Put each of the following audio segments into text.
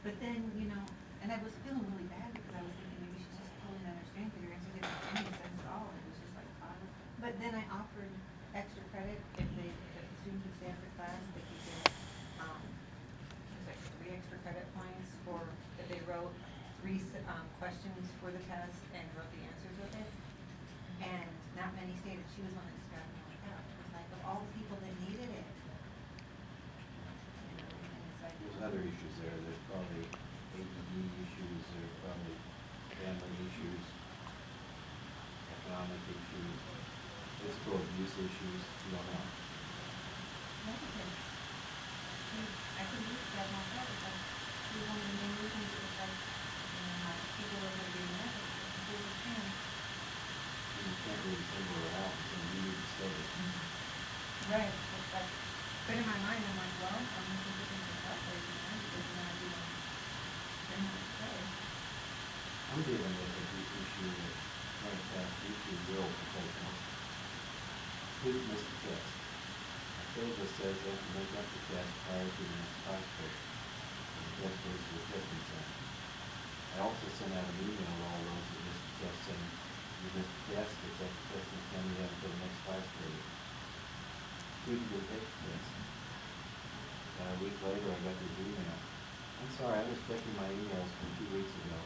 But then, you know, and I was feeling really bad because I was thinking maybe she's just pulling at her strength, and your answer didn't make any sense at all, and it was just like, but then I offered extra credit if the students would stay after class, they could get, it was like 3 extra credit points for, if they wrote 3, questions for the test and wrote the answers with it. And not many stated, she was one that just got me like out. It was like, of all the people that needed it. You know, and it's like. There's other issues there. There's probably ADD issues, there's probably family issues, economic issues, physical abuse issues, you don't know. No, because I couldn't use that myself, because she was one of the main reasons it was like, you know, my people were gonna be in it, it was him. You can't really single her out and say you need to stay. Right, so it's like, but in my mind, I'm like, well, I'm gonna keep looking for stuff right now, because then I do, then I stay. I'm dealing with a big issue that might pass issue real professional. Student missed the test. Our syllabus says they have to make up the test prior to the next class period. And the test goes to the testing center. I also sent out an email to all those that missed the test saying, you missed the test, it's at the testing center, you have to go to the next class period. Student didn't take the test. A week later I got this email. I'm sorry, I was checking my emails from 2 weeks ago.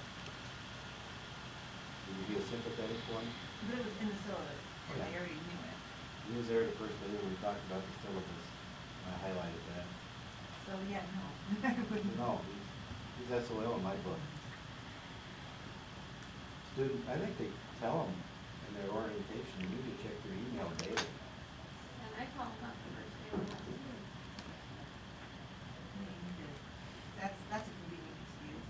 Would you be a sympathetic one? But it was in the syllabus, or they Yeah. already knew it. He was there the first day when we talked about the syllabus. I highlighted that. So, yeah, no. I wouldn't. No, he's SOL in my book. Student, I think they tell them in their orientation, you need to check your email daily. And I called them up the first day when I was here. That's a convenient excuse.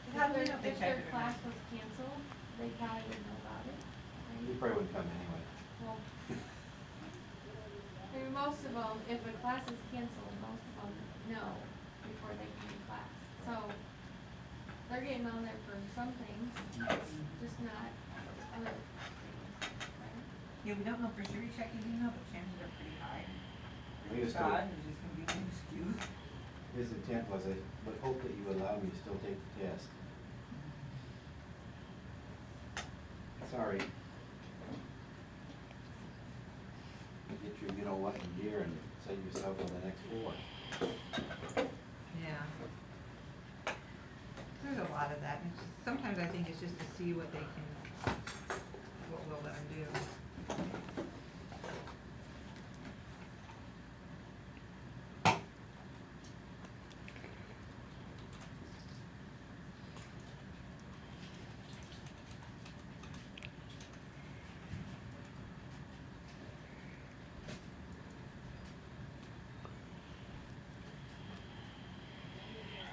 If How do we know if they if checked their it or class not? was canceled, they probably wouldn't know about it, He right? probably wouldn't come anyway. Well, I mean, most of them, if a class is canceled, most of them know before they come to class. So, they're getting on there for some things, just not other things, right? Yeah, we don't know for sure you check your email, but chances are pretty high. He was God, still- it's just gonna be an excuse. His intent was, I would hope that you allow me to still take the test. Sorry. Get your, you know what, in gear and save yourself on the next 4. Yeah. There's a lot of that, and it's just, sometimes I think it's just to see what they can, what we'll let them do.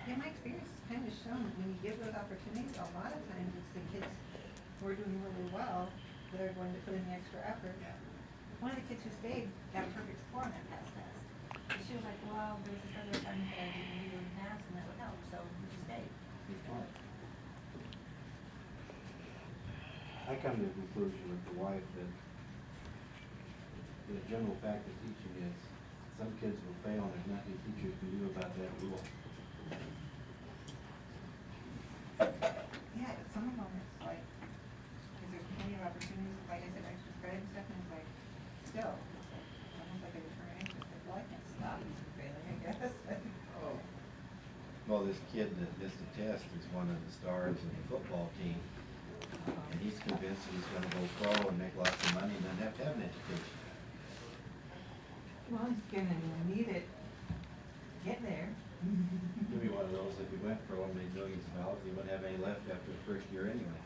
Yeah, my experience has kind of shown that when you give those opportunities, a lot of times it's the kids who are doing really well that are going to put in the extra effort. One of the kids who stayed got a perfect score on that past test. And she was like, well, there was this other assignment that I didn't do in the past, and that would help, so she stayed. He's smart. I come to the conclusion with the wife that the general fact of teaching is some kids will fail and there's nothing teachers can do about that rule. Yeah, but some of them, it's like, because there's plenty of opportunities, like I said, extra credit and stuff, and it's like, still, it's like, almost like a deterrent interest, like, well, I can't stop you from failing, I guess. Well, this kid that missed the test is one of the stars of the football team. And he's convinced that he's gonna go pro and make lots of money and then have to have an education. Well, he's gonna need it, to get there. He'd be one of those, if he went pro and made millions of dollars, he wouldn't have any left after the first year anyway.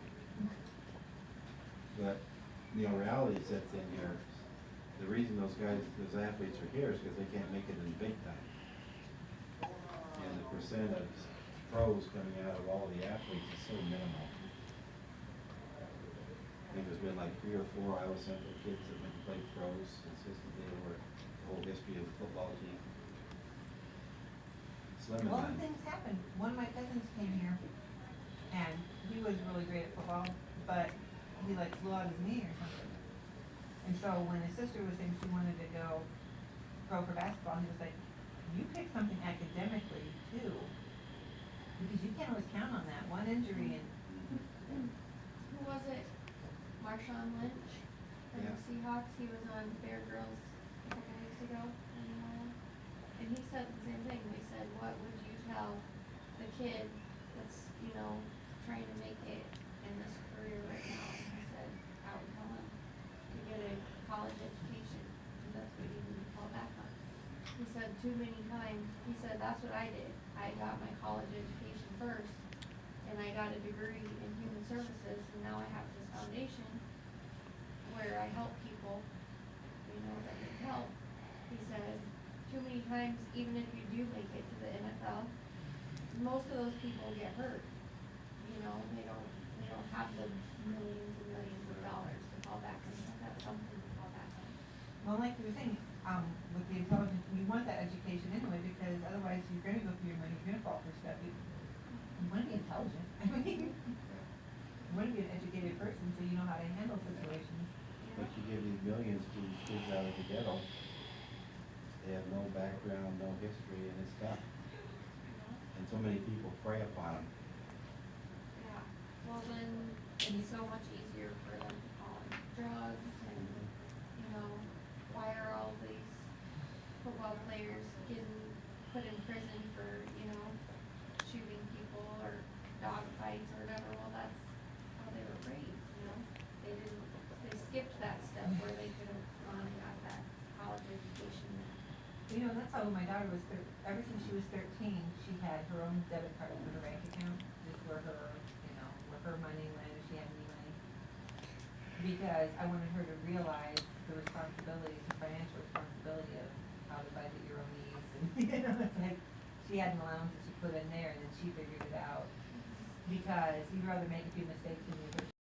But, you know, reality sets in here. The reason those guys, those athletes are here is because they can't make it in the big time. And the percent of pros coming out of all the athletes is so minimal. I think there's been like 3 or 4 Iowa Central kids that went and played pros consistently over the whole history of the football team. Slim Well, and things happen. One of my cousins came here, and he was really great at football, but he like blew out his knee or something. And so when his sister was saying she wanted to go pro for basketball, he was like, you pick something academically too, because you John Lynch from the Yeah. Seahawks, he was on Bear Girls a couple weeks ago, and he said the same thing. They said, what would you tell the kid that's, trying to make it in this career right now? And he said, I would tell him to get a college education, and that's what you need to fall back on. He said too many times, he said, that's what I did. I got my college education first, and I got a degree in human services, and now I have this foundation where I help people, that need help. He said, too many times, even if you do make it to the NFL, most of those people get hurt. They don't have the millions and millions of dollars to fall back on. They have something to fall back on. Well, like you were saying, with the intelligence, you want that education anyway, because otherwise you're gonna go through your money, you're gonna fall for stuff. You wanna be intelligent. I mean, you wanna be an educated person so you know how to handle situations. But you give these millions to these kids out of the ghetto, they have no background, no history, and it's tough. And so many people prey upon them. Yeah, well then, it's so much easier for them to fall on drugs and, why are all these football players getting put in prison for, shooting people or dog fights or whatever? Well, that's how they were raised, they skipped that step where they could have gone and got that college education. That's how my daughter was, ever since she was 13, she had her own debit card for her bank account, just where her money went, if she had any money. Because I wanted her to realize the responsibilities, the financial responsibility of how to budget your own needs, and, it's like, she had an allowance that she put in there, and then she figured it out. Because you'd rather make a few mistakes than you hurt